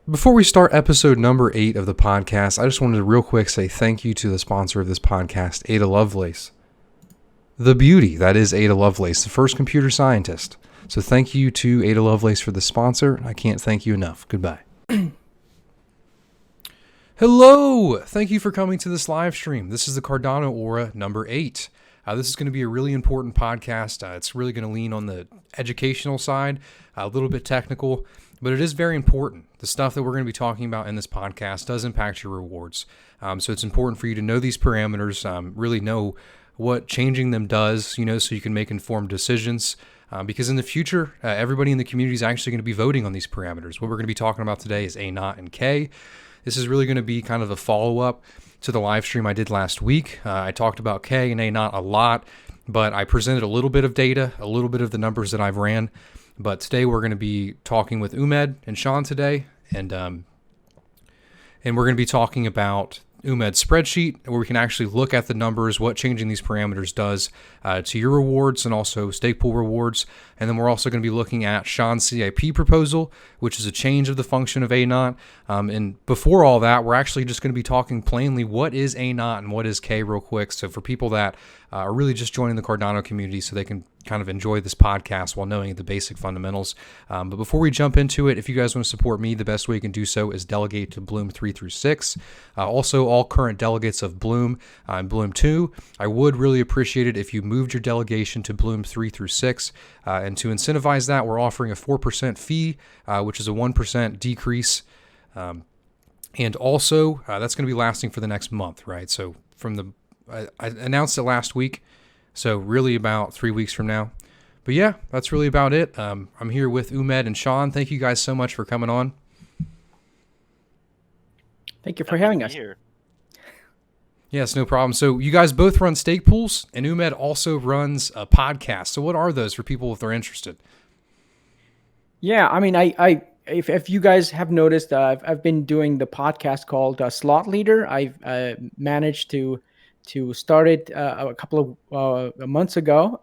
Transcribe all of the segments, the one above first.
Before we start episode number 8 of the podcast, I just wanted to real quick say thank you to the sponsor of this podcast, Ada Lovelace. The beauty that is Ada Lovelace, the first computer scientist. So thank you to Ada Lovelace for the sponsor. I can't thank you enough. Goodbye. Hello! Thank you for coming to this live stream. This is the Cardano Aura number 8. This is going to be a really important podcast. It's really going to lean on the educational side, a little bit technical, but it is very important. The stuff that we're going to be talking about in this podcast does impact your rewards. So it's important for you to know these parameters, really know what changing them does, so you can make informed decisions. Because in the future, everybody in the community is actually going to be voting on these parameters. What we're going to be talking about today is A naught and K. This is really going to be kind of a follow-up to the live stream I did last week. I talked about K and A naught a lot, but I presented a little bit of data, a little bit of the numbers that I've ran. But today we're going to be talking with UMED and Shawn today, and we're going to be talking about UMED spreadsheet, where we can actually look at the numbers, what changing these parameters does to your rewards and also stake pool rewards. And then we're also going to be looking at Shawn's Cip Proposal, which is a change of the function of A naught. And before all that, we're actually just going to be talking plainly what is A naught and what is K real quick. So for people that are really just joining the Cardano community so they can kind of enjoy this podcast while knowing the basic fundamentals. But before we jump into it, if you guys want to support me, the best way you can do so is delegate to Bloom 3 through 6. Also, all current delegates of Bloom and Bloom 2, I would really appreciate it if you moved your delegation to Bloom 3 through 6. And to incentivize that, we're offering a 4% fee, which is a 1% decrease. And also, that's going to be lasting for the next month, right? So I announced it last week, so really about 3 weeks from now. But yeah, that's really about it. I'm here with UMED and Shawn. Thank you guys so much for coming on. Thank you for having us. Here. Yes, no problem. So you guys both run stake pools, and UMED also runs a podcast. So what are those for people if they're interested? Yeah, I mean, if you guys have noticed, I've been doing the podcast called Slot Leader. I've managed to start it a couple of months ago.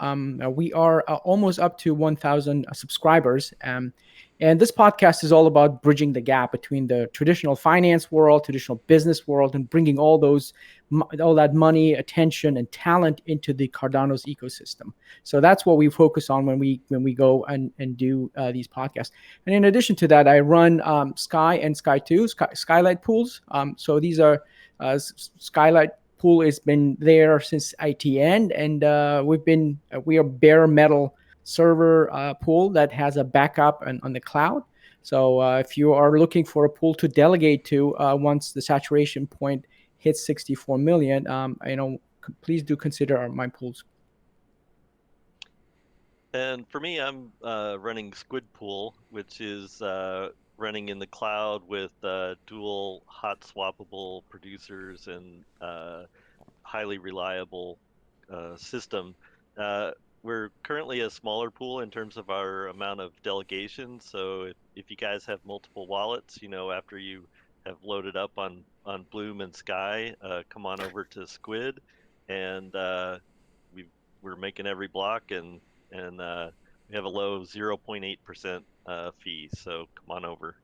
We are almost up to 1,000 subscribers. And this podcast is all about bridging the gap between the traditional finance world, traditional business world, and bringing all that money, attention, and talent into the Cardano's ecosystem. So that's what we focus on when we go and do these podcasts. And in addition to that, I run Sky and Sky 2, Skylight Pools. So these are Skylight Pool has been there since ITN, and we are bare metal server pool that has a backup on the cloud. So if you are looking for a pool to delegate to once the saturation point hits 64 million, please do consider my pools. And for me, I'm running Squid Pool, which is running in the cloud with dual hot swappable producers and highly reliable system. We're currently a smaller pool in terms of our amount of delegation. So if you guys have multiple wallets, after you have loaded up on Bloom and Sky, come on over to Squid, and we're making every block, and we have a low 0.8% fee. So come on over.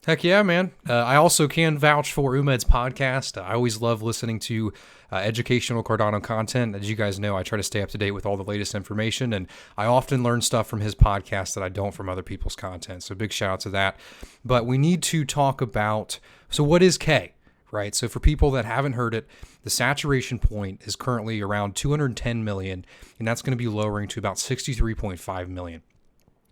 Heck yeah, man. I also can vouch for UMED's podcast. I always love listening to educational Cardano content. As you guys know, I try to stay up to date with all the latest information, and I often learn stuff from his podcast that I don't from other people's content. So big shout out to that. But we need to talk about, so what is K, right? So for people that haven't heard it, the saturation point is currently around 210 million, and that's going to be lowering to about 63.5 million.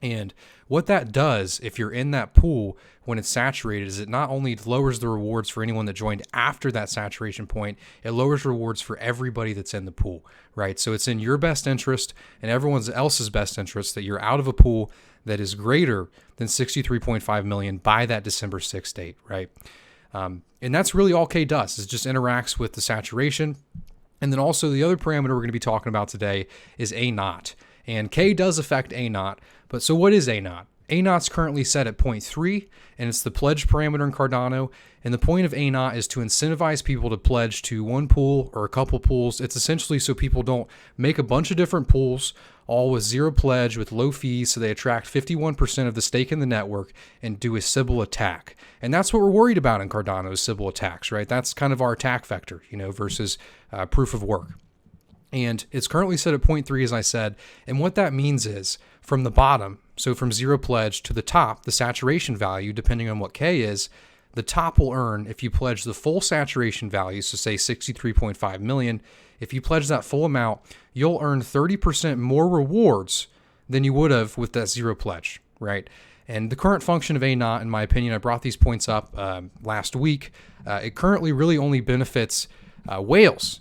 And what that does, if you're in that pool when it's saturated, is it not only lowers the rewards for anyone that joined after that saturation point, it lowers rewards for everybody that's in the pool, right? So it's in your best interest and everyone else's best interest that you're out of a pool that is greater than 63.5 million by that December 6th date, right? And that's really all K does, is just interacts with the saturation. And then also the other parameter we're going to be talking about today is A naught. And K does affect A naught, but so what is A naught? A naught's currently set at 0.3, and it's the pledge parameter in Cardano. And the point of A naught is to incentivize people to pledge to one pool or a couple pools. It's essentially so people don't make a bunch of different pools, all with zero pledge with low fees, so they attract 51% of the stake in the network and do a Sybil attack. And that's what we're worried about in Cardano, is Sybil attacks, right? That's kind of our attack vector, versus proof of work. And it's currently set at 0.3, as I said. And what that means is from the bottom, so from zero pledge to the top, the saturation value, depending on what K is, the top will earn, if you pledge the full saturation value, so say 63.5 million, if you pledge that full amount, you'll earn 30% more rewards than you would have with that zero pledge, right? And the current function of A naught, in my opinion, I brought these points up last week. It currently really only benefits whales,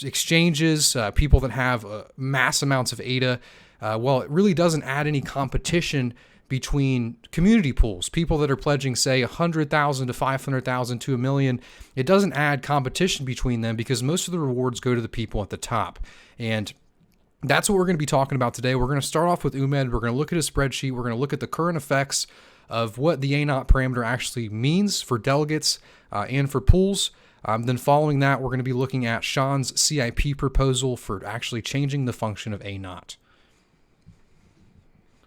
exchanges, people that have mass amounts of ADA. Well, it really doesn't add any competition between community pools, people that are pledging, say, 100,000 to 500,000 to $1 million. It doesn't add competition between them because most of the rewards go to the people at the top. And that's what we're going to be talking about today. We're going to start off with UMED. We're going to look at a spreadsheet. We're going to look at the current effects of what the A naught parameter actually means for delegates and for pools. Then following that, we're going to be looking at Shawn's CIP proposal for actually changing the function of A naught.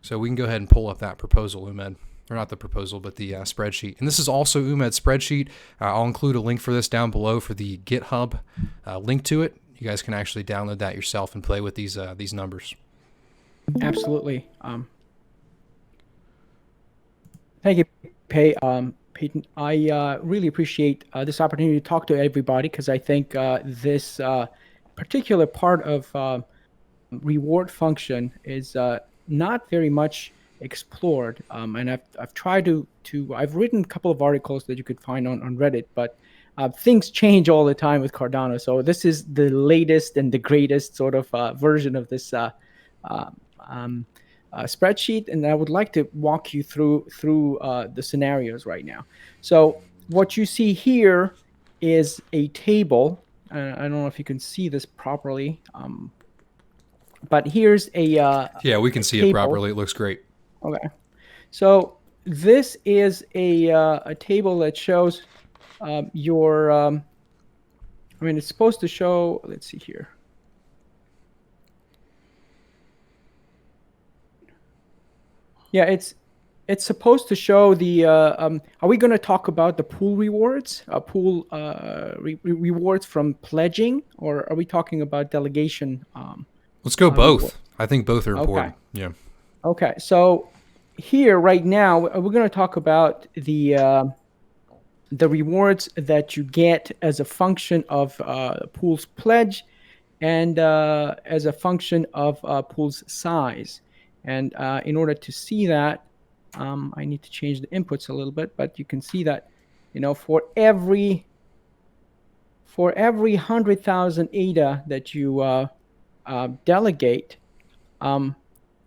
So we can go ahead and pull up that proposal, UMED. Or not the proposal, but the spreadsheet. And this is also UMED spreadsheet. I'll include a link for this down below for the GitHub link to it. You guys can actually download that yourself and play with these numbers. Absolutely. Thank you, Peyton. I really appreciate this opportunity to talk to everybody, because I think this particular part of reward function is not very much explored, and I've tried to I've written a couple of articles that you could find on Reddit, but things change all the time with Cardano. So this is the latest and the greatest sort of version of this spreadsheet, and I would like to walk you through the scenarios right now. So what you see here is a table. I don't know if you can see this properly, but here's a yeah, we can see table. it properly. It looks great. Okay, so this is a table that shows your. I mean, it's supposed to show. Let's see here. Yeah, it's supposed to show the. Are we going to talk about the pool rewards? Rewards from pledging, or are we talking about delegation? Let's go both. I think both are important. Okay. Yeah. Okay, so here right now we're going to talk about the rewards that you get as a function of pool's pledge, and as a function of pool's size. And in order to see that, I need to change the inputs a little bit, but you can see that, for every 100,000 ADA that you delegate,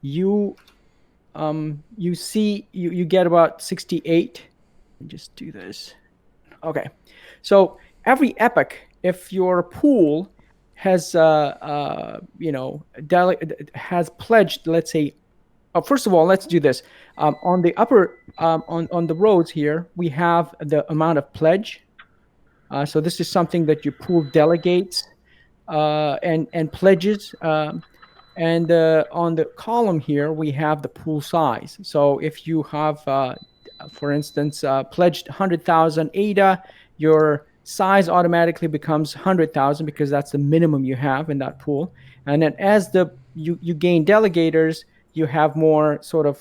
you get about 68. Let me just do this. Okay, so every epoch, if your pool has has pledged, let's say, first of all, let's do this. On the upper on the rows here, we have the amount of pledge. So this is something that your pool delegates and pledges. And on the column here, we have the pool size. So if you have, for instance, pledged 100,000 ADA, your size automatically becomes 100,000 because that's the minimum you have in that pool. And then as you gain delegators, you have more sort of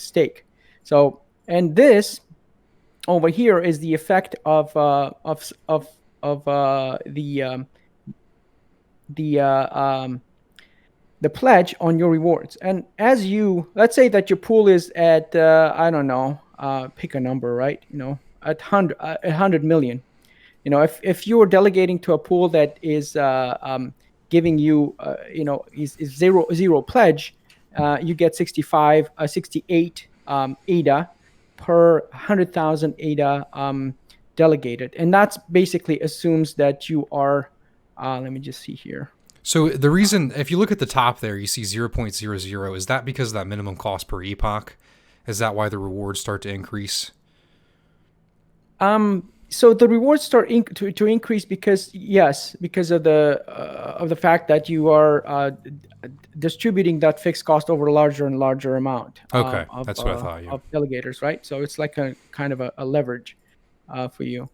stake. So, and this over here is the effect of the pledge on your rewards. And as let's say that your pool is at, I don't know, pick a number, right? At 100 million. If you're delegating to a pool that is giving you, is zero pledge, you get 68 ADA per 100,000 ADA delegated. And that's basically assumes that you are, let me just see here. So the reason, if you look at the top there, you see 0.00. Is that because of that minimum cost per epoch? Is that why the rewards start to increase? So the rewards start to increase because of the fact that you are distributing that fixed cost over a larger and larger amount Okay, that's what I thought. Yeah. of delegators, right? So it's like a kind of a leverage for you.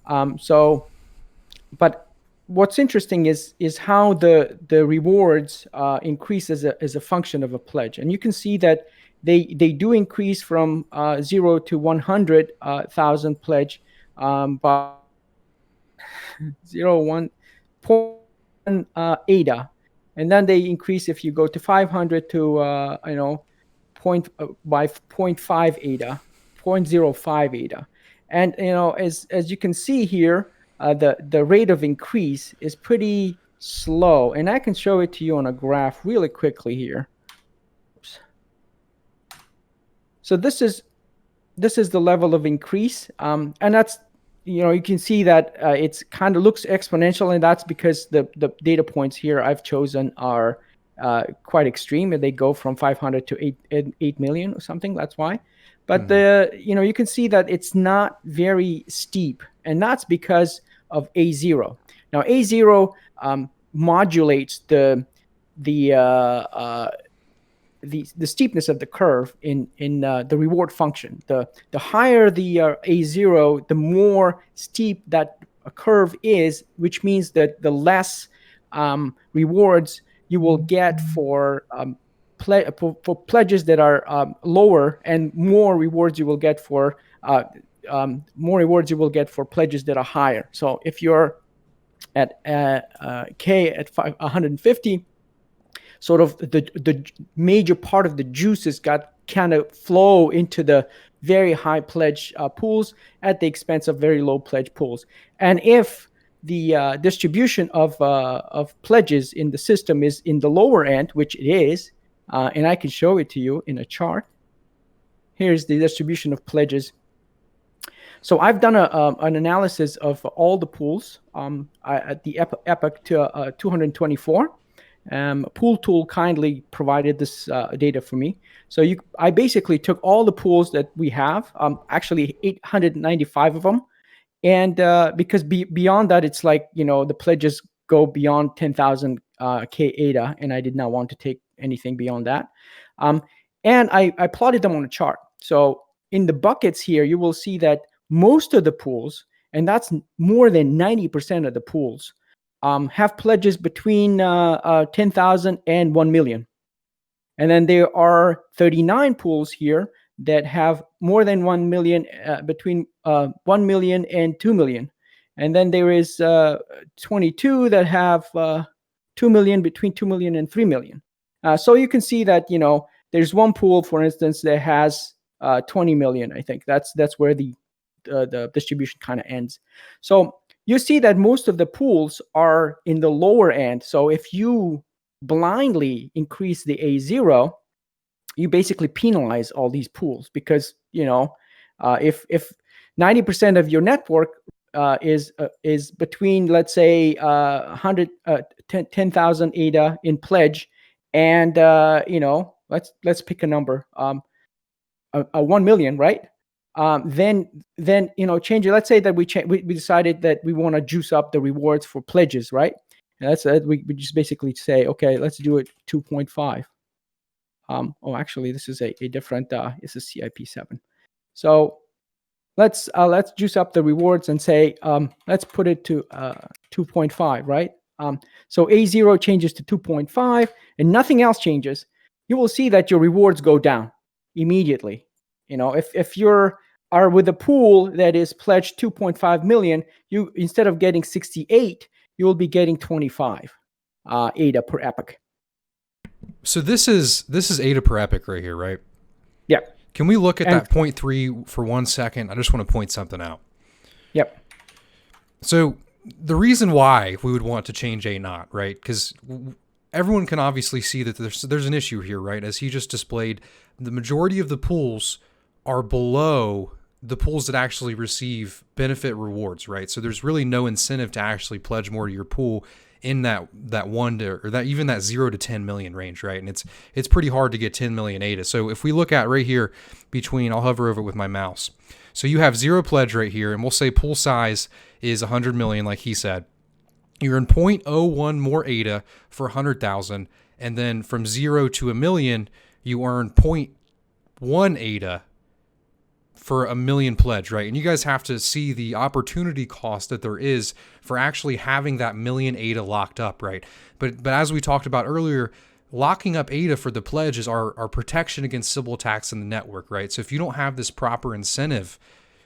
But what's interesting is how the rewards increase as a function of a pledge, and you can see that they do increase from 0 to 100,000 pledge by 0.1 ADA, and then they increase if you go to 500 to by 0.5 ADA, 0.05 ADA, and as you can see here, the rate of increase is pretty slow, and I can show it to you on a graph really quickly here. Oops. So this is the level of increase, and that's you can see that it's kind of looks exponential, and that's because the data points here I've chosen are quite extreme, and they go from 500 to 8 million or something. That's why. But you can see that it's not very steep, and that's because of A0. Now A0 modulates the steepness of the curve in the reward function. The higher the A0, the more steep that curve is, which means that the less rewards you will get for pledges that are lower, and more rewards you will get for pledges that are higher. So if you're at K at 150, sort of the major part of the juices got kind of flow into the very high pledge pools at the expense of very low pledge pools. And if the distribution of pledges in the system is in the lower end, which it is, and I can show it to you in a chart. Here's the distribution of pledges. So I've done an analysis of all the pools at the epoch to 224. Pool Tool kindly provided this data for me. So I basically took all the pools that we have, actually 895 of them. And because beyond that, it's like, the pledges go beyond 10,000 K ADA, and I did not want to take anything beyond that. And I plotted them on a chart. So in the buckets here, you will see that most of the pools, and that's more than 90% of the pools, have pledges between 10,000 and 1 million. And then there are 39 pools here that have more than 1 million, between 1 million and 2 million. And then there is 22 that have 2 million, between 2 million and 3 million. So you can see that, there's one pool, for instance, that has 20 million. I think that's where the distribution kind of ends. So you see that most of the pools are in the lower end. So if you blindly increase the A0, you basically penalize all these pools, because if 90% of your network is between, let's say, 10,000 ADA in pledge, and let's pick a number, 1 million, right? Then change it. Let's say that we decided that we want to juice up the rewards for pledges, right? And that's we just basically say, okay, let's do it 2.5. Actually, this is a different. This is CIP7. So let's juice up the rewards and say, let's put it to 2.5, right? So A0 changes to 2.5, and nothing else changes. You will see that your rewards go down immediately. If you're with a pool that is pledged 2.5 million, you, instead of getting 68, you will be getting 25 ADA per epoch. So this is ADA per epoch right here, right? Yeah. Can we look at that 0.3 for 1 second? I just want to point something out. Yep. So the reason why we would want to change A0, right? Because everyone can obviously see that there's an issue here, right? As he just displayed, the majority of the pools are below the pools that actually receive benefit rewards, right? So there's really no incentive to actually pledge more to your pool in that 1 to, or that even that 0 to 10 million range, right? And it's pretty hard to get 10 million ADA. So if we look at right here between, I'll hover over it with my mouse. So you have 0 pledge right here, and we'll say pool size is 100 million, like he said. You earn 0.01 more ADA for 100,000, and then from 0 to a million, you earn 0.1 ADA for a million pledge, right? And you guys have to see the opportunity cost that there is for actually having that million ADA locked up, right? But as we talked about earlier, locking up ADA for the pledge is our protection against Sybil attacks in the network, right? So if you don't have this proper incentive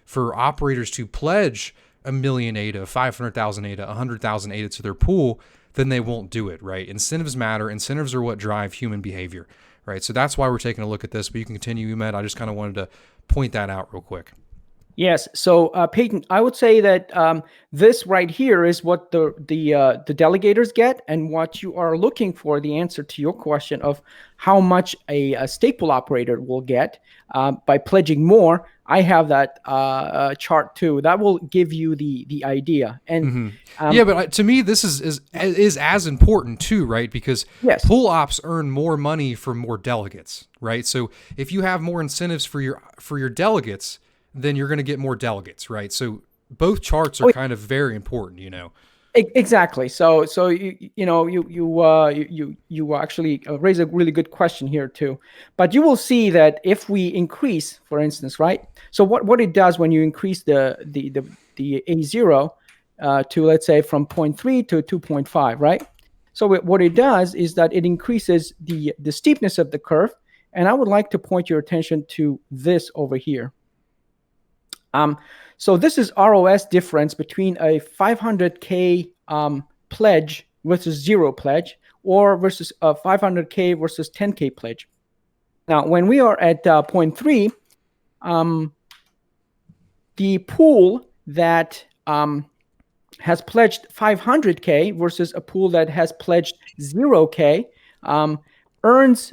for operators to pledge a million ADA, 500,000 ADA, 100,000 ADA to their pool, then they won't do it, right? Incentives matter. Incentives are what drive human behavior, right? So that's why we're taking a look at this, but you can continue, UMED. I just kind of wanted to point that out real quick. Yes. So, Peyton, I would say that this right here is what the delegators get, and what you are looking for, the answer to your question of how much a stake pool operator will get by pledging more. I have that chart too. That will give you the idea. And yeah, but to me, this is as important too, right? Because yes, pool ops earn more money for more delegates, right? So if you have more incentives for your delegates, then you're going to get more delegates, right? So both charts are kind of very important, you know. Exactly. So you actually raise a really good question here too. But you will see that if we increase, for instance, right? So what it does when you increase the A0 to, let's say, from 0.3 to 2.5, right? So what it does is that it increases the steepness of the curve. And I would like to point your attention to this over here. So this is ROS difference between a 500K pledge versus 0 pledge, or versus a 500K versus 10K pledge. Now, when we are at 0.3, the pool that has pledged 500K versus a pool that has pledged 0K earns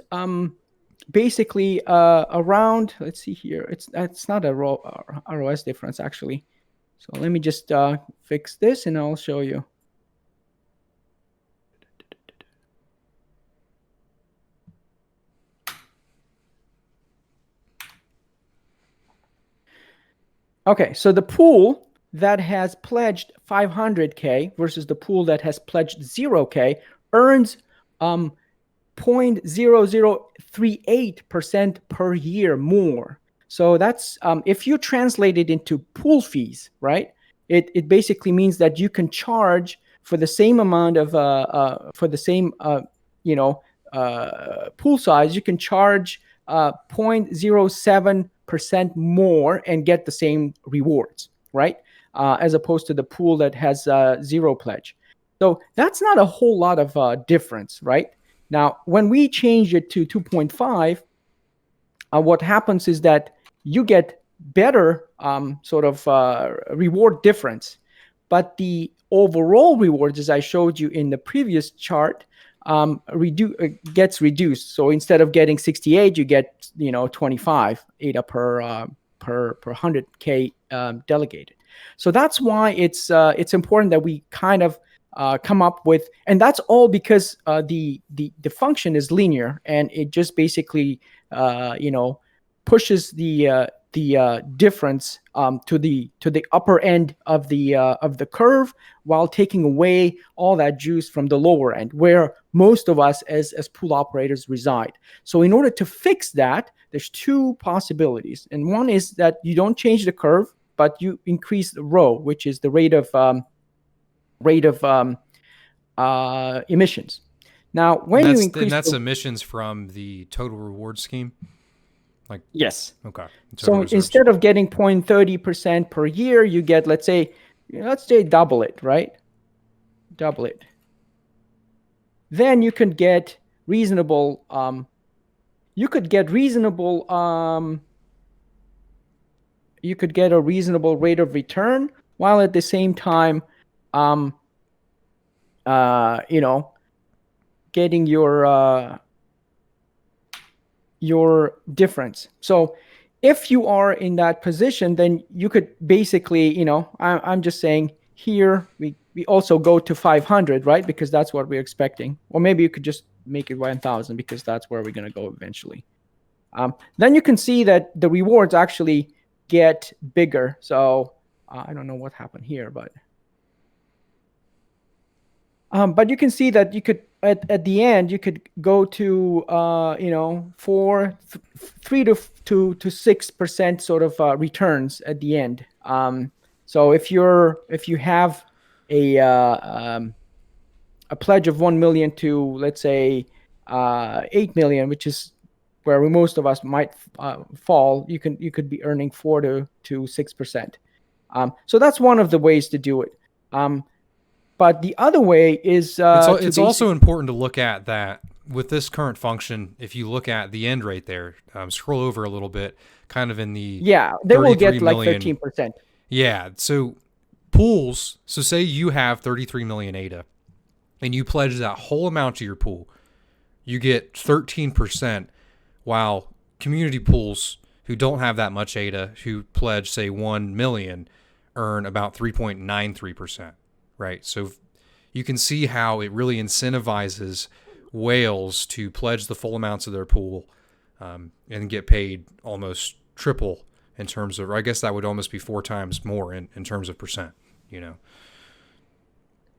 basically around, let's see here, it's not a ROS difference actually. So let me just fix this and I'll show you. Okay, so the pool that has pledged 500K versus the pool that has pledged 0K earns 0.0038% per year more. So that's if you translate it into pool fees, right? It basically means that you can charge for the same amount of for the same pool size. You can charge 0.07% more and get the same rewards, right? As opposed to the pool that has 0 pledge. So that's not a whole lot of difference, right? Now, when we change it to 2.5, what happens is that you get better reward difference, but the overall rewards, as I showed you in the previous chart, gets reduced. So instead of getting 68, you get 25 ADA per 100K delegated. So that's why it's important that we kind of come up with, and that's all because the function is linear, and it just basically pushes the difference to the upper end of the curve, while taking away all that juice from the lower end, where most of us as pool operators reside. So in order to fix that, there's two possibilities, and one is that you don't change the curve, but you increase the rho, which is the rate of emissions. Now, when you increase, that's emissions from the total reward scheme. Like, yes. Okay. So instead of getting 0.30% per year, you get, let's say double it, right? Double it. Then you can get reasonable. You could get a reasonable rate of return, while at the same time, getting your difference. So if you are in that position, then you could basically, I'm just saying here, we we also go to 500, right? Because that's what we're expecting. Or maybe you could just make it 1,000 because that's where we're going to go eventually. Then you can see that the rewards actually get bigger. So I don't know what happened here, but you can see that you could at the end you could go to 3 to 6% sort of returns at the end. So if you have a pledge of 1 million to, let's say, 8 million, which is where most of us might fall, you could be earning 4 to 6%. So that's one of the ways to do it. But the other way is it's also important to look at that with this current function. If you look at the end rate there, scroll over a little bit, kind of in the they will get like million. 13%. Yeah. So pools. So say you have 33 million ADA, and you pledge that whole amount to your pool, you get 13%. While community pools who don't have that much ADA, who pledge say 1 million, earn about 3.93%. Right. So you can see how it really incentivizes whales to pledge the full amounts of their pool and get paid almost triple in terms of, or I guess that would almost be 4 times more in terms of percent,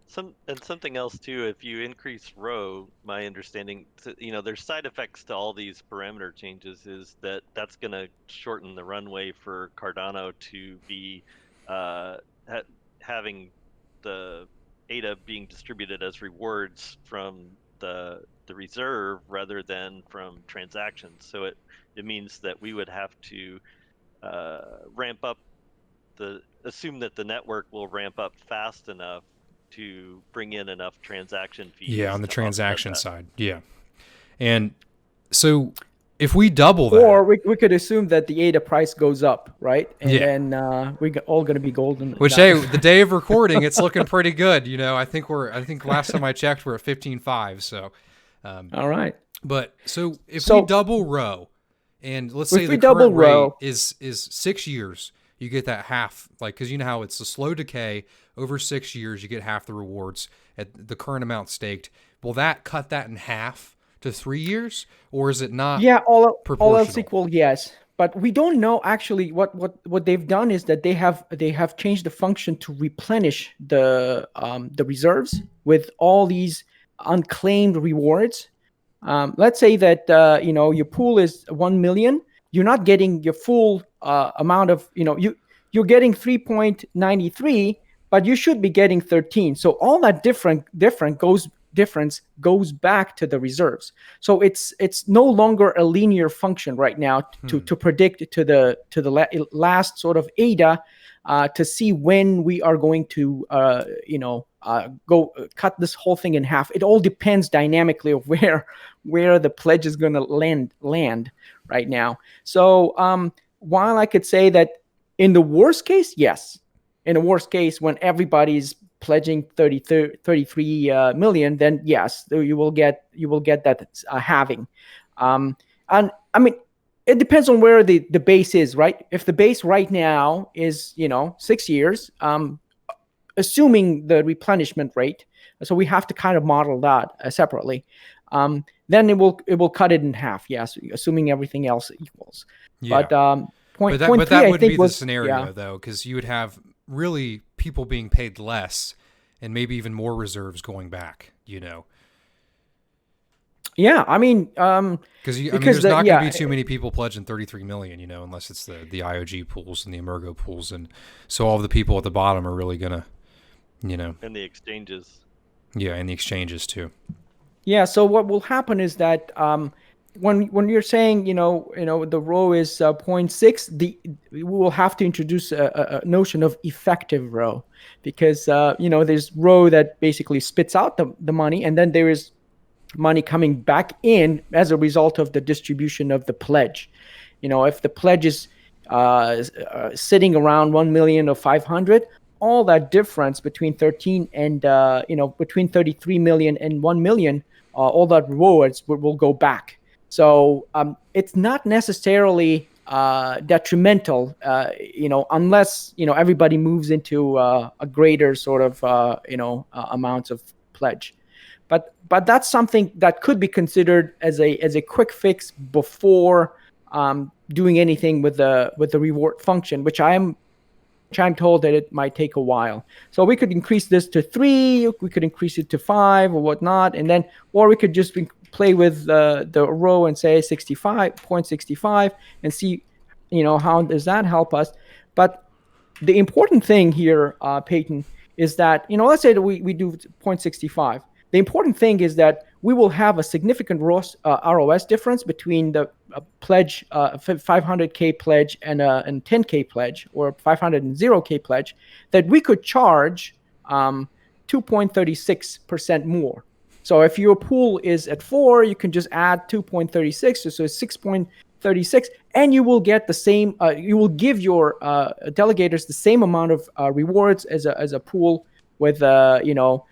Something else too, if you increase row, my understanding, there's side effects to all these parameter changes, is that's going to shorten the runway for Cardano to be having the ADA being distributed as rewards from the reserve rather than from transactions. So it means that we would have to ramp up assume that the network will ramp up fast enough to bring in enough transaction fees. Yeah, on the transaction side. Yeah. And so if we double that, or we could assume that the ADA price goes up, right? And then we're all going to be golden. Which, hey, the day of recording, it's looking pretty good. I think last time I checked, we're at 15.5. So, all right. But so if we double row, and let's say the double current row rate is 6 years, you get that half, because you know how it's a slow decay over 6 years, you get half the rewards at the current amount staked. Will that cut that in half to 3 years, or is it not? Yeah, all else equal, yes. But we don't know actually what they've done is that they have changed the function to replenish the reserves with all these unclaimed rewards. Let's say that your pool is 1 million. You're not getting your full amount of you're getting 3.93, but you should be getting 13. So all that difference goes back to the reserves. So it's no longer a linear function right now to predict to the last sort of ADA to see when we are going to go cut this whole thing in half. It all depends dynamically of where the pledge is going to land right now. So while I could say that in the worst case, yes, in the worst case when everybody's pledging 33 million, then yes, you will get that halving. And I mean, it depends on where the base is, right? If the base right now is 6 years, assuming the replenishment rate, so we have to kind of model that separately. Then it will cut it in half, yes, assuming everything else equals. Yeah. But point that three, wouldn't I think be was, the scenario though, because you would have really people being paid less and maybe even more reserves going back. Yeah, I mean, because there's not going to be too many people pledging 33 million, unless it's the IOG pools and the Emergo pools, and so all of the people at the bottom are really gonna, and the exchanges. Yeah, and the exchanges too. Yeah. So what will happen is that when you're saying the row is 0.6, we will have to introduce a notion of effective row, because there's row that basically spits out the money, and then there is money coming back in as a result of the distribution of the pledge. If the pledge is sitting around 1 million or 500, all that difference between 13 and between 33 million and 1 million, all that rewards will go back. So it's not necessarily detrimental, unless everybody moves into a greater sort of amounts of pledge. But that's something that could be considered as a quick fix before doing anything with the reward function, which I'm told that it might take a while. So we could increase this to 3, we could increase it to 5 or whatnot, and then, or we could just play with the row and say 65.65 and see, how does that help us? But the important thing here, Peyton, is that, let's say that we do 0.65. The important thing is that we will have a significant ROS difference between the pledge, 500K pledge and 10K pledge, or 500 and 0K pledge, that we could charge 2.36% more. So if your pool is at 4, you can just add 2.36, so it's 6.36, and you will get the same. You will give your delegators the same amount of rewards as a pool with 0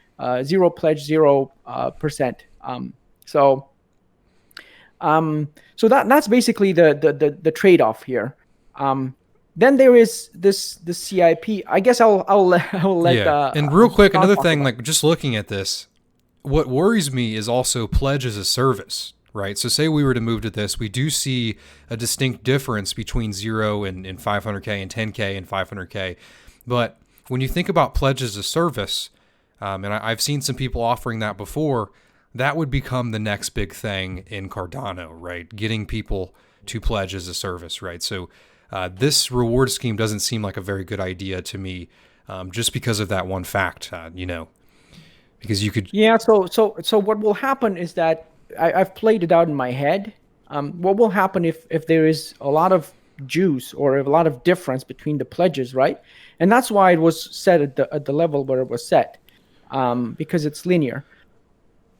pledge, 0%. So that's basically the trade-off here. Then there is the CIP. I guess I'll let. Yeah. And real quick, another thing, like just looking at this, what worries me is also pledge as a service, right? So say we were to move to this, we do see a distinct difference between 0 and 500K and 10K and 500K. But when you think about pledge as a service, and I've seen some people offering that before, that would become the next big thing in Cardano, right? Getting people to pledge as a service, right? So this reward scheme doesn't seem like a very good idea to me, just because of that one fact, because you could. Yeah. So what will happen is that I've played it out in my head. What will happen if there is a lot of juice or a lot of difference between the pledges, right? And that's why it was set at the level where it was set. Because it's linear.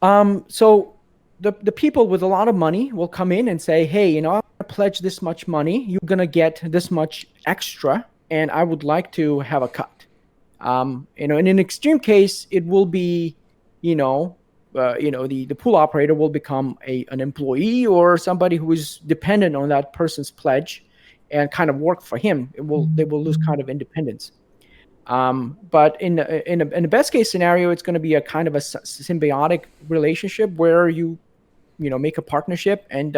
So the people with a lot of money will come in and say, hey, I'm going to pledge this much money. You're going to get this much extra, and I would like to have a cut. In an extreme case, it will be, the pool operator will become an employee or somebody who is dependent on that person's pledge and kind of work for him. They will lose kind of independence. But in a best case scenario, it's going to be a kind of a symbiotic relationship where you make a partnership, and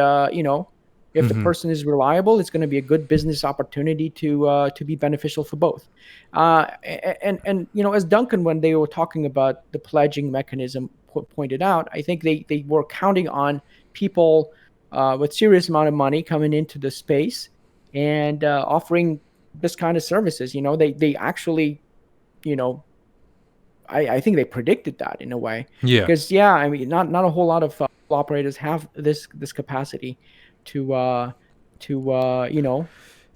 if the person is reliable, it's going to be a good business opportunity to be beneficial for both. And as Duncan, when they were talking about the pledging mechanism, pointed out, I think they were counting on people with serious amount of money coming into the space and offering this kind of services. They actually, I think they predicted that in a way. Yeah. Because not a whole lot of operators have this capacity to Yeah,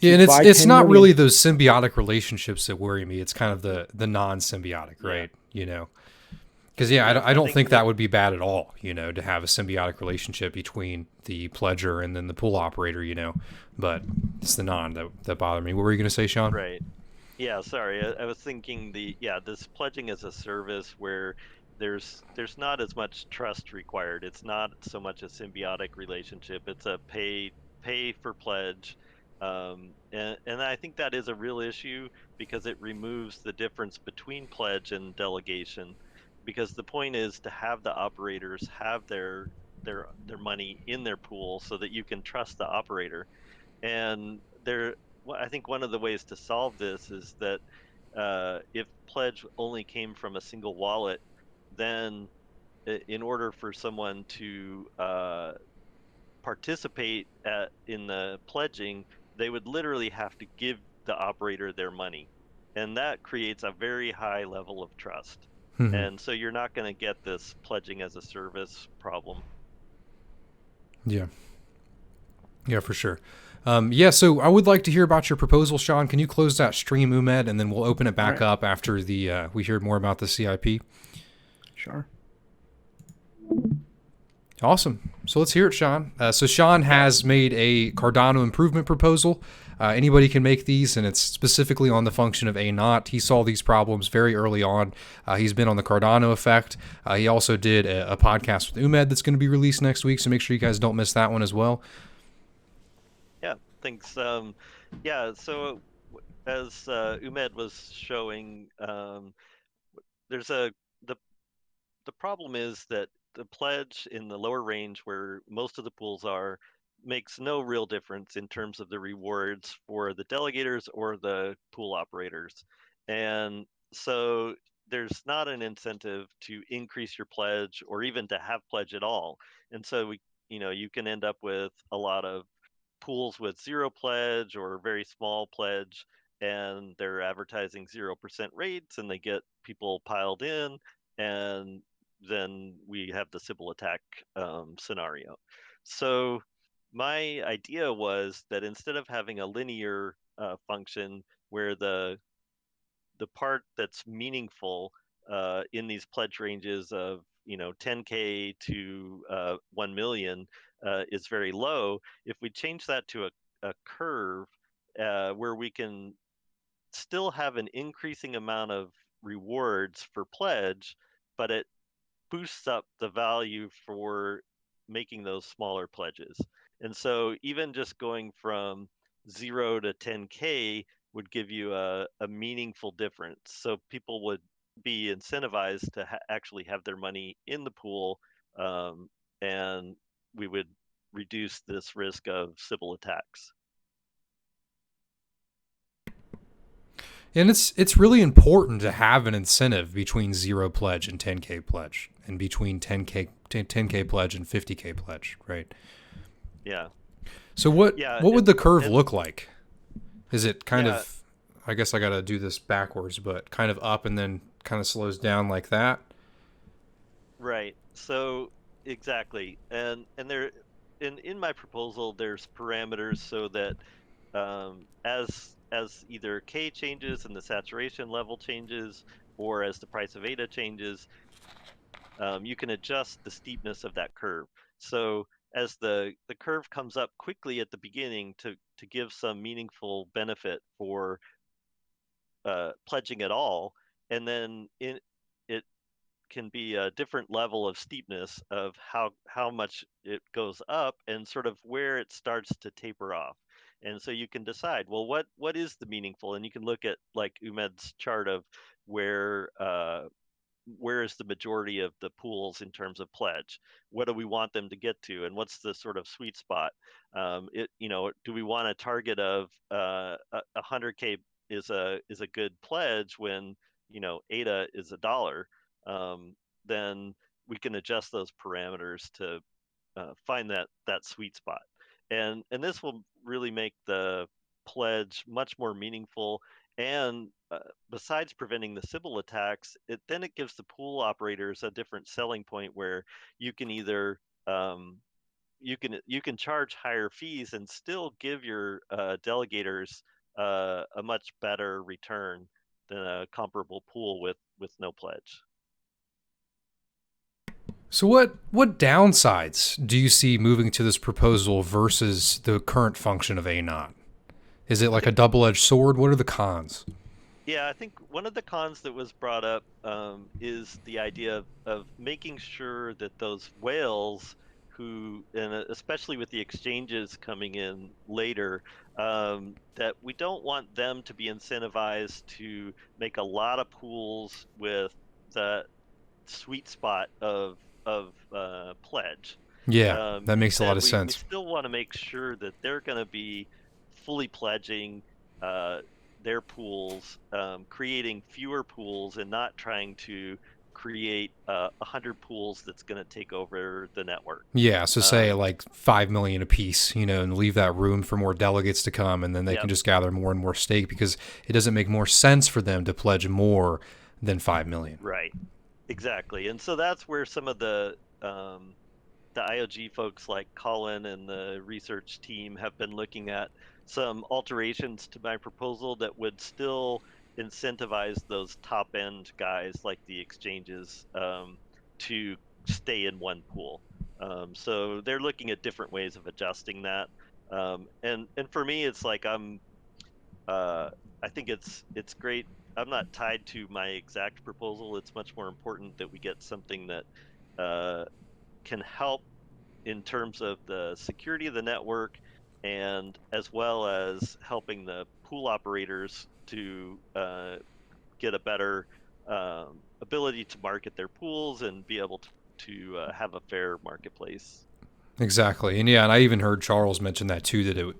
and it's not really those symbiotic relationships that worry me. It's kind of the non-symbiotic, right? Because I don't think that would be bad at all. To have a symbiotic relationship between the pledger and then the pool operator. But it's the non that bother me. What were you going to say, Shawn? Right. Yeah. Sorry, I was thinking this pledging as a service where there's not as much trust required. It's not so much a symbiotic relationship. It's a pay for pledge. And I think that is a real issue because it removes the difference between pledge and delegation. Because the point is to have the operators have their money in their pool so that you can trust the operator. And I think one of the ways to solve this is that if pledge only came from a single wallet, then in order for someone to participate in the pledging, they would literally have to give the operator their money. And that creates a very high level of trust. Mm-hmm. And so you're not going to get this pledging as a service problem. Yeah, for sure. So I would like to hear about your proposal, Shawn. Can you close that stream, UMED, and then we'll open it back up after we hear more about the CIP? Sure. Awesome. So let's hear it, Shawn. So Shawn has made a Cardano improvement proposal. Anybody can make these, and it's specifically on the function of A0. He saw these problems very early on. He's been on the Cardano effect. He also did a podcast with UMED that's going to be released next week, so make sure you guys don't miss that one as well. Yeah. Thanks. Yeah. So as UMED was showing, there's the the problem is that the pledge in the lower range, where most of the pools are, makes no real difference in terms of the rewards for the delegators or the pool operators. And so there's not an incentive to increase your pledge or even to have pledge at all. And so you can end up with a lot of pools with zero pledge or very small pledge, and they're advertising 0% rates, and they get people piled in, and then we have the Sybil attack scenario. So my idea was that instead of having a linear function where the part that's meaningful in these pledge ranges of 10K to 1 million is very low, if we change that to a curve where we can still have an increasing amount of rewards for pledge, but it boosts up the value for making those smaller pledges. And so even just going from 0 to 10K would give you a meaningful difference. So people would be incentivized to actually have their money in the pool, and we would reduce this risk of Sybil attacks. And it's really important to have an incentive between 0 pledge and 10K pledge, and between 10K pledge and 50K pledge, right? Yeah. So what would the curve look like? Is it kind Yeah. of, I guess I got to do this backwards, but kind of up and then kind of slows down like that? Right. So exactly. And there in my proposal there's parameters so that as either K changes and the saturation level changes, or as the price of ADA changes, you can adjust the steepness of that curve. So as the curve comes up quickly at the beginning to give some meaningful benefit for pledging at all, and then it can be a different level of steepness of how much it goes up and sort of where it starts to taper off. And so you can decide, well, what is the meaningful? And you can look at like UMED's chart of where where is the majority of the pools in terms of pledge? What do we want them to get to, and what's the sort of sweet spot? Do we want a target of 100K is a good pledge when ADA is $1? Then we can adjust those parameters to find that sweet spot, and this will really make the pledge much more meaningful. And besides preventing the Sybil attacks, it gives the pool operators a different selling point where you can either you can charge higher fees and still give your delegators a much better return than a comparable pool with no pledge. So what downsides do you see moving to this proposal versus the current function of A naught? Is it like a double-edged sword? What are the cons? Yeah, I think one of the cons that was brought up is the idea of making sure that those whales who, and especially with the exchanges coming in later, that we don't want them to be incentivized to make a lot of pools with the sweet spot of pledge. Yeah, that makes a lot Instead, of we sense. still want to make sure that they're going to be fully pledging uh, their pools, creating fewer pools, and not trying to create 100 pools that's going to take over the network. Yeah, so say Um, like 5 million a piece, and leave that room for more delegates to come, and then they can yep, just gather more and more stake because it doesn't make more sense for them to pledge more than 5 million. right, exactly. And so that's where some of the IOG folks like Colin and the research team have been looking at some alterations to my proposal that would still incentivize those top end guys like the exchanges to stay in one pool. So they're looking at different ways of adjusting that. And for me, it's like I think it's great. I'm not tied to my exact proposal. It's much more important that we get something that uh, can help in terms of the security of the network and as well as helping the pool operators to get a better ability to market their pools and be able to have a fair marketplace. Exactly. And yeah, and I even heard Charles mention that too, that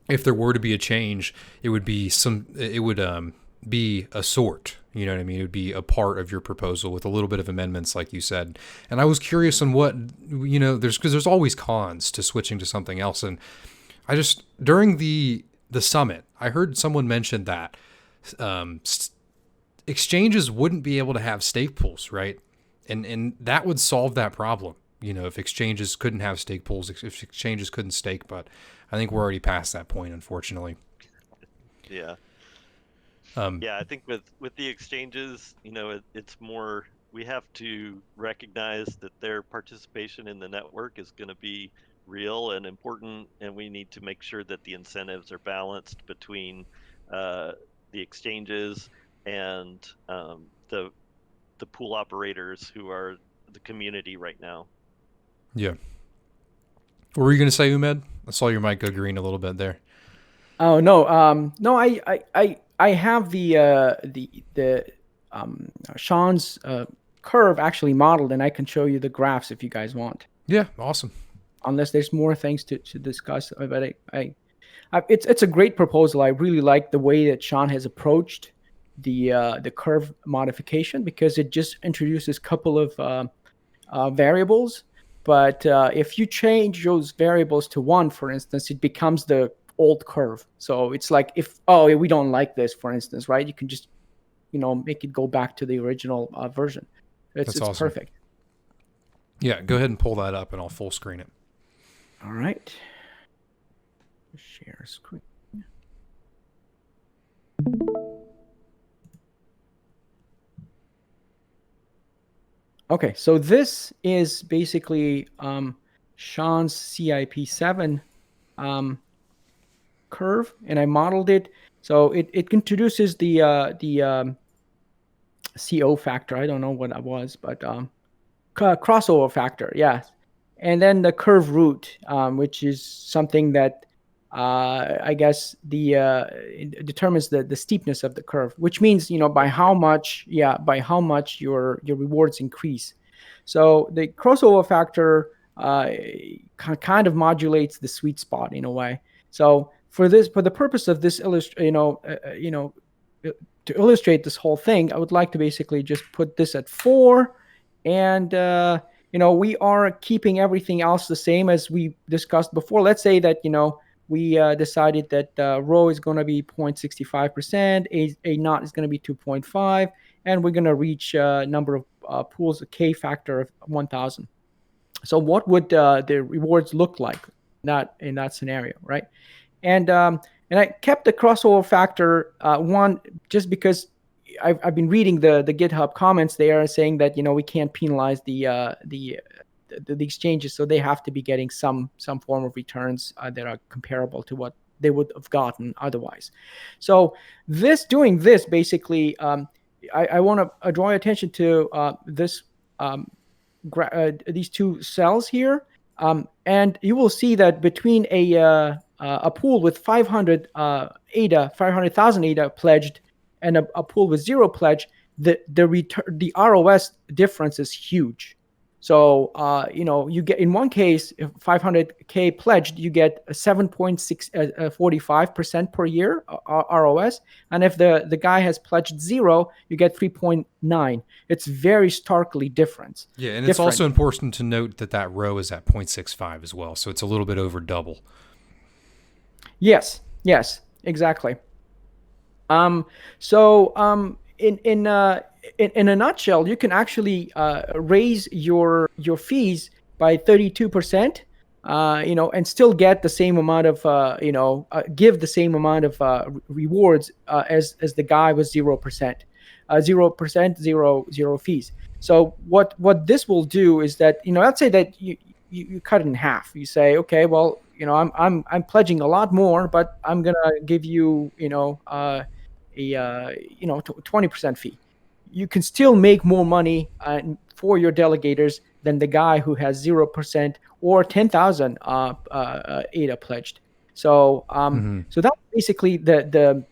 if there were to be a change, it would be be a sort, you know what I mean? It would be a part of your proposal with a little bit of amendments, like you said. And I was curious on what, because there's always cons to switching to something else. And I just, during the summit, I heard someone mention that exchanges wouldn't be able to have stake pools, right? And that would solve that problem. If exchanges couldn't have stake pools, if exchanges couldn't stake, but I think we're already past that point, unfortunately. Yeah. Yeah, I think with the exchanges, it's more, we have to recognize that their participation in the network is going to be real and important, and we need to make sure that the incentives are balanced between the exchanges and the pool operators who are the community right now. Yeah. What were you going to say, UMED? I saw your mic go green a little bit there. Oh no, no, I have the Shawn's curve actually modeled, and I can show you the graphs if you guys want. Yeah, awesome. Unless there's more things to discuss, but it's a great proposal. I really like the way that Shawn has approached the curve modification, because it just introduces a couple of variables. But if you change those variables to 1, for instance, it becomes the old curve. So it's like, we don't like this, for instance, right? You can just, make it go back to the original version. It's awesome. Perfect. Yeah, go ahead and pull that up and I'll full screen it. All right. Share screen. Okay, so this is basically Shawn's CIP7 curve, and I modeled it. So it introduces the CO factor. I don't know what that was, but crossover factor, yeah. And then the curve root, which is something that I guess it determines the steepness of the curve, which means by how much your rewards increase. So the crossover factor kind of modulates the sweet spot in a way. So for the purpose of this to illustrate this whole thing, I would like to basically just put this at 4, and we are keeping everything else the same as we discussed before. Let's say that we decided that rho is going to be 0.65%, a naught is going to be 2.5, and we're going to reach a number of pools, a K factor of 1,000. So what would the rewards look like in that scenario, right? And I kept the crossover factor 1 just because I've been reading the GitHub comments there saying that we can't penalize the exchanges, so they have to be getting some form of returns that are comparable to what they would have gotten otherwise. So doing this basically, I want to draw your attention to this these 2 cells here, and you will see that between a pool with 500 ADA, 500,000 ADA pledged, and a pool with 0 pledge, the ROS difference is huge. So, you get, in one case, 500K pledged, you get 7.45% per year ROS. And if the guy has pledged 0, you get 3.9. It's very starkly different. Yeah, and it's also important to note that rho is at 0.65 as well. So it's a little bit over double. Yes, exactly. In a nutshell, you can actually raise your fees by 32%, and still get the same amount of give the same amount of rewards as the guy with 0%, 0 fees. So what this will do is that let's say that you cut it in half. You say, okay, well, I'm pledging a lot more, but I'm gonna give you a 20% fee. You can still make more money for your delegators than the guy who has 0% or 10,000 ADA pledged. So so that's basically the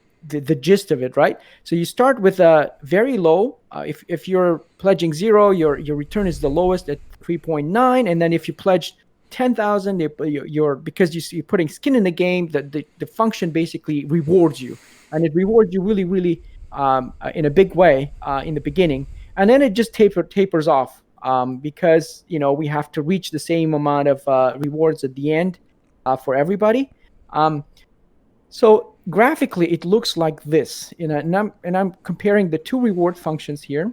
gist of it, right? So you start with a very low. If you're pledging 0, your return is the lowest at 3.9, and then if you pledge 10,000, you're because you're putting skin in the game. The function basically rewards you, and it rewards you really in a big way in the beginning, and then it just tapers off because we have to reach the same amount of rewards at the end for everybody. So graphically, it looks like this. And I'm comparing the two reward functions here.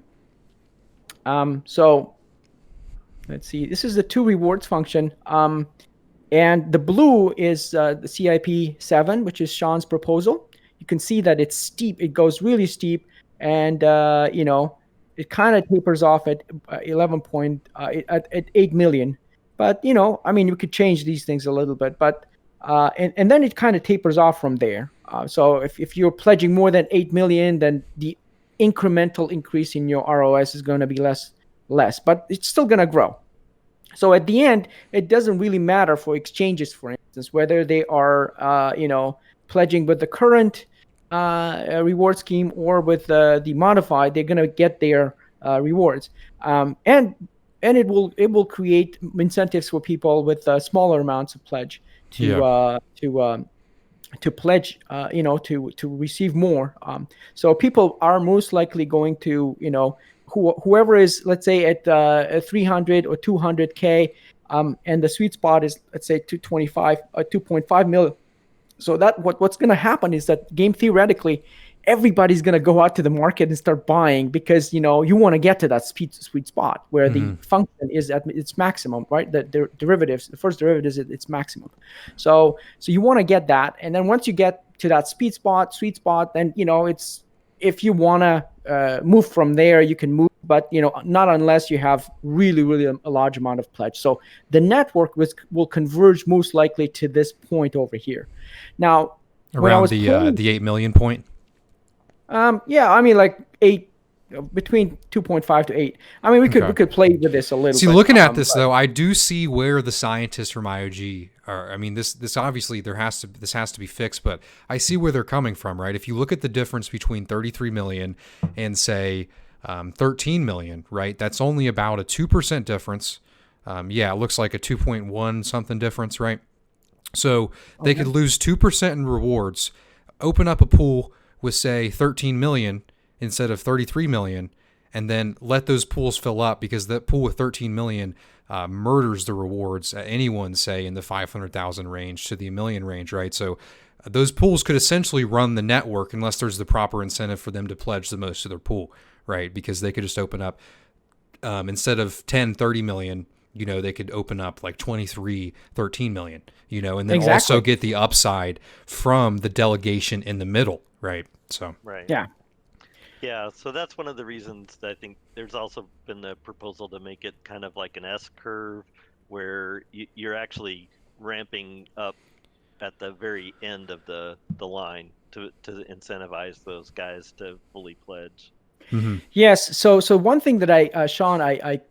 So let's see. This is the two rewards function. And the blue is the CIP7, which is Shawn's proposal. You can see that it's steep. It goes really steep. And, it kind of tapers off at 8 million. But, we could change these things a little bit. But and then it kind of tapers off from there. So if you're pledging more than 8 million, then the incremental increase in your ROS is going to be less, but it's still going to grow. So at the end, it doesn't really matter for exchanges, for instance, whether they are, pledging with the current reward scheme or with the modified. They're going to get their rewards, and it will create incentives for people with smaller amounts of pledge to pledge, to receive more. So people are most likely going to, whoever is, let's say, at 300 or 200K, and the sweet spot is, let's say, 225 or 2.5 million. So that what's going to happen is that game theoretically, everybody's going to go out to the market and start buying because, you want to get to that sweet spot where the function is at its maximum, right? The derivatives, the first derivative is at its maximum. So you want to get that. And then once you get to that sweet spot, then, it's, if you want to move from there, you can move, but, not unless you have really a large amount of pledge. So the network will converge most likely to this point over here. Now, around the 8 million point. Like 8, between 2.5 to 8. We could play with this a little bit. See, looking at this though, I do see where the scientists from IOG are. This obviously this has to be fixed, but I see where they're coming from, right? If you look at the difference between 33 million and say 13 million, right? That's only about a 2% difference. It looks like a 2.1 something difference, right? So they could lose 2% in rewards, open up a pool with, say, 13 million instead of 33 million, and then let those pools fill up, because that pool with 13 million murders the rewards at anyone, say, in the 500,000 range to the 1 million range, right? So those pools could essentially run the network unless there's the proper incentive for them to pledge the most to their pool, right? Because they could just open up, instead of 10, 30 million, they could open up like 23, 13 million, and then also get the upside from the delegation in the middle, right? So right. Yeah, so that's one of the reasons that I think there's also been the proposal to make it kind of like an S curve, where you're actually ramping up at the very end of the line to incentivize those guys to fully pledge. Mm-hmm. Yes. So one thing that Shawn, I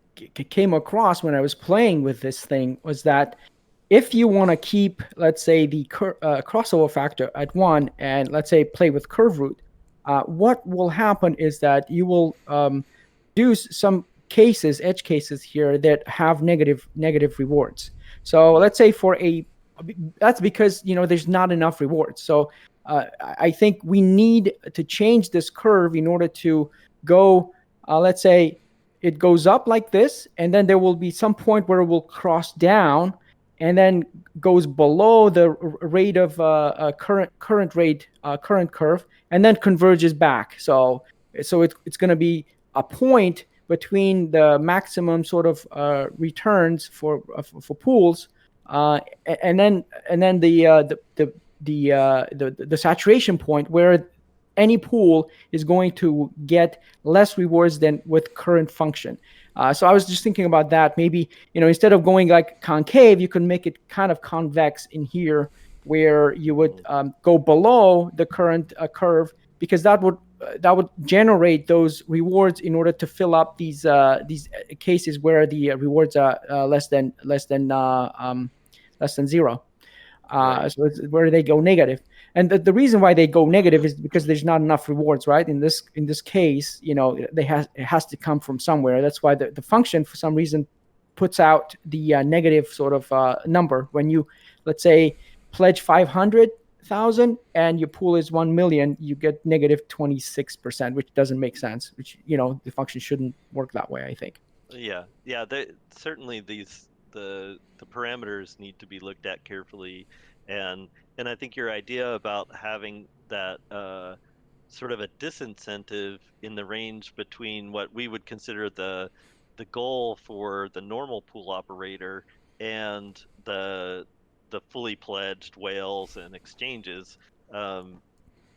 came across when I was playing with this thing was that if you want to keep, let's say, the crossover factor at 1, and let's say play with curve root, what will happen is that you will do some edge cases here that have negative rewards. So let's say that's because there's not enough rewards. So I think we need to change this curve in order to go, let's say it goes up like this, and then there will be some point where it will cross down and then goes below the rate of current curve, and then converges back. So it's going to be a point between the maximum sort of returns for pools, and then the saturation point where any pool is going to get less rewards than with current function. So I was just thinking about that. Maybe, instead of going like concave, you can make it kind of convex in here, where you would go below the current curve, because that would generate those rewards in order to fill up these cases where the rewards are less than 0. Right. So it's where they go negative. And the reason why they go negative is because there's not enough rewards, right? In this case, it has to come from somewhere. That's why the function, for some reason, puts out the negative sort of number. When you, let's say, pledge 500,000 and your pool is 1 million, you get negative 26%, which doesn't make sense. Which the function shouldn't work that way, I think. Yeah, certainly the parameters need to be looked at carefully, and I think your idea about having that sort of a disincentive in the range between what we would consider the goal for the normal pool operator and the fully pledged whales and exchanges, um,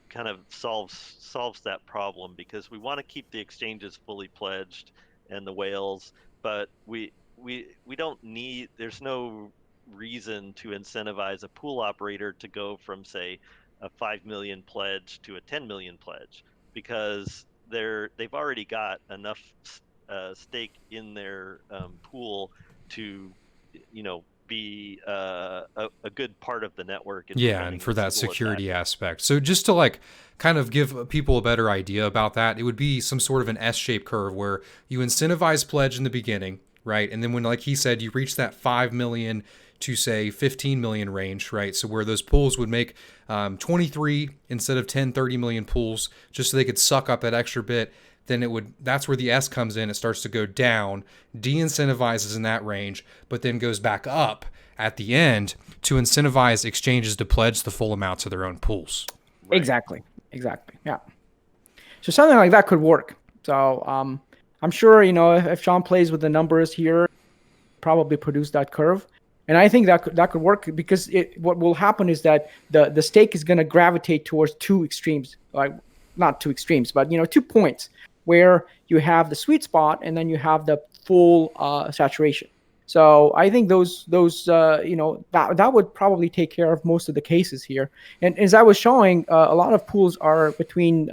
kind of solves that problem, because we want to keep the exchanges fully pledged and the whales, but we don't need, there's no reason to incentivize a pool operator to go from, say, a 5 million pledge to a 10 million pledge, because they've already got enough stake in their pool to be a good part of the network and Yeah, and preventing for that single security attackers. aspect. So just to like kind of give people a better idea about that, it would be some sort of an S-shaped curve where you incentivize pledge in the beginning, right? And then when, like he said, you reach that 5 million to say 15 million range, right? So where those pools would make 23 instead of 10, 30 million pools, just so they could suck up that extra bit, then that's where the S comes in. It starts to go down, de-incentivizes in that range, but then goes back up at the end to incentivize exchanges to pledge the full amount to their own pools. Right. Exactly. Yeah. So something like that could work. So I'm sure if Shawn plays with the numbers here, probably produce that curve. And I think that could work, because what will happen is that the stake is going to gravitate towards two extremes, like not two extremes, but 2 points where you have the sweet spot and then you have the full saturation. So I think those that would probably take care of most of the cases here. And as I was showing, a lot of pools are between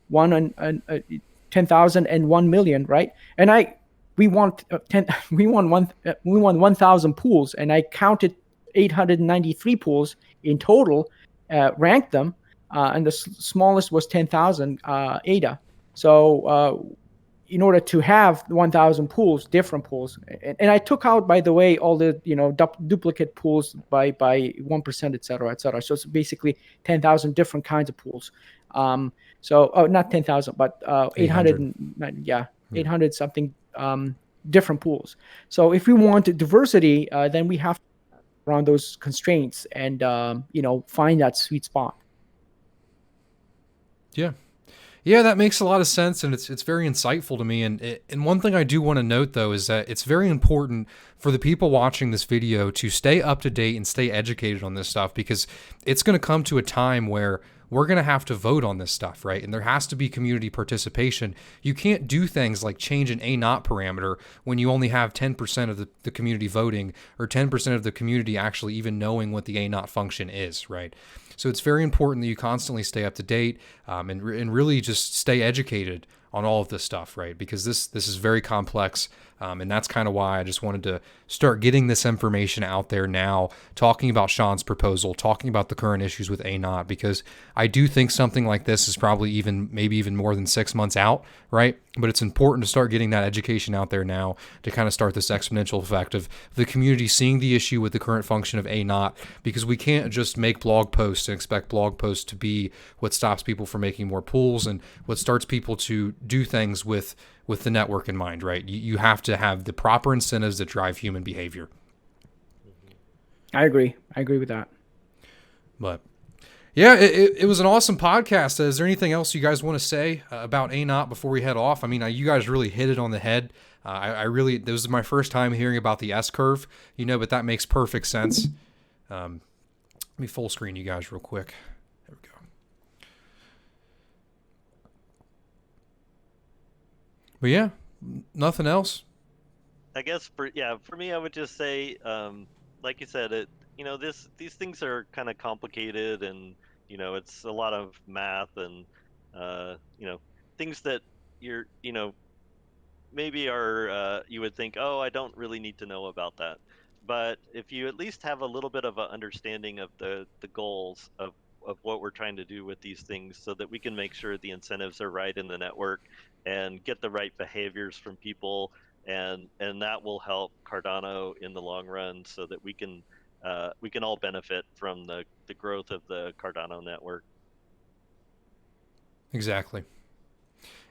1 and 10,000 and 1 million, right? And we want 10 we want 1,000 pools, and I counted 893 pools in total, ranked them, and the smallest was 10,000 ADA. So in order to have 1,000 pools, different pools, and I took out, by the way, all the duplicate pools by 1%, et cetera, et cetera. So it's basically 10,000 different kinds of pools. Not 10,000, but 800, yeah, 800 something different pools. So if we want diversity, then we have to around those constraints and find that sweet spot. Yeah, that makes a lot of sense, and it's very insightful to me. And one thing I do want to note, though, is that it's very important for the people watching this video to stay up to date and stay educated on this stuff, because it's going to come to a time where we're going to have to vote on this stuff, right? And there has to be community participation. You can't do things like change an A naught parameter when you only have 10% of the community voting, or 10% of the community actually even knowing what the A naught function is, right? So it's very important that you constantly stay up to date, and really just stay educated on all of this stuff, right? Because this is very complex, and that's kind of why I just wanted to start getting this information out there now, talking about Shawn's proposal, talking about the current issues with A naught, because I do think something like this is probably maybe even more than 6 months out, right? But it's important to start getting that education out there now to kind of start this exponential effect of the community seeing the issue with the current function of A naught, because we can't just make blog posts and expect blog posts to be what stops people from making more pools and what starts people to do things with the network in mind, right? You have to have the proper incentives that drive human behavior. I agree with that. But yeah, it was an awesome podcast. Is there anything else you guys want to say about A naught before we head off? I mean, you guys really hit it on the head. This was my first time hearing about the S curve, but that makes perfect sense. Let me full screen you guys real quick. There we go. But yeah, nothing else. I guess for me, I would just say, like you said, these things are kind of complicated, and it's a lot of math, and things that you're maybe are you would think, oh, I don't really need to know about that, but if you at least have a little bit of an understanding of the goals of what we're trying to do with these things, so that we can make sure the incentives are right in the network and get the right behaviors from people, and that will help Cardano in the long run, so that we can all benefit from the growth of the Cardano network. Exactly.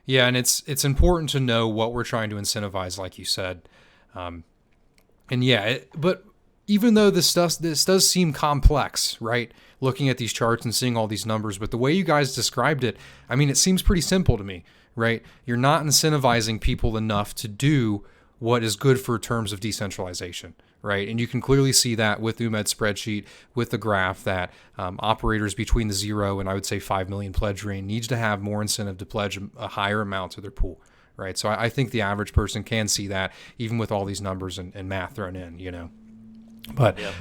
Yeah, and it's important to know what we're trying to incentivize, like you said. And yeah, but even though this does seem complex, right? Looking at these charts and seeing all these numbers, but the way you guys described it, I mean, it seems pretty simple to me, right? You're not incentivizing people enough to do what is good for terms of decentralization, right? And you can clearly see that with UMED spreadsheet, with the graph that operators between the 0 and I would say 5 million pledge range needs to have more incentive to pledge a higher amount to their pool, right? So I think the average person can see that even with all these numbers and math thrown in, you know. But Yeah.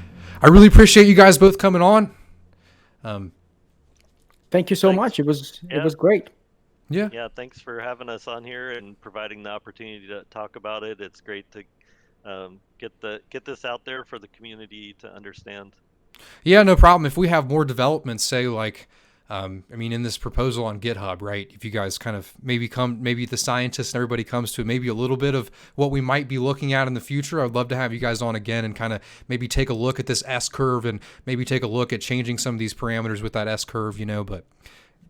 I really appreciate you guys both coming on. Thank you so Thanks. much. It was Yeah. great. Yeah. Yeah, thanks for having us on here and providing the opportunity to talk about it. It's great to get this out there for the community to understand. Yeah, no problem. If we have more developments, say like, I mean, in this proposal on GitHub, right? If you guys kind of maybe the scientists and everybody comes to maybe a little bit of what we might be looking at in the future, I'd love to have you guys on again and kind of maybe take a look at this S curve and maybe take a look at changing some of these parameters with that S curve, you know. But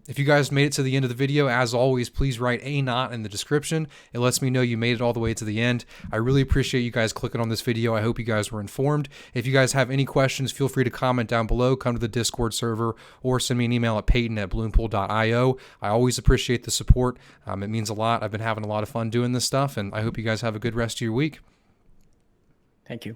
if you guys made it to the end of the video, as always, please write a not in the description. It lets me know you made it all the way to the end. I really appreciate you guys clicking on this video. I hope you guys were informed. If you guys have any questions, feel free to comment down below, come to the Discord server, or send me an email at peyton@bloompool.io. I always appreciate the support. It means a lot. I've been having a lot of fun doing this stuff, and I hope you guys have a good rest of your week. Thank you.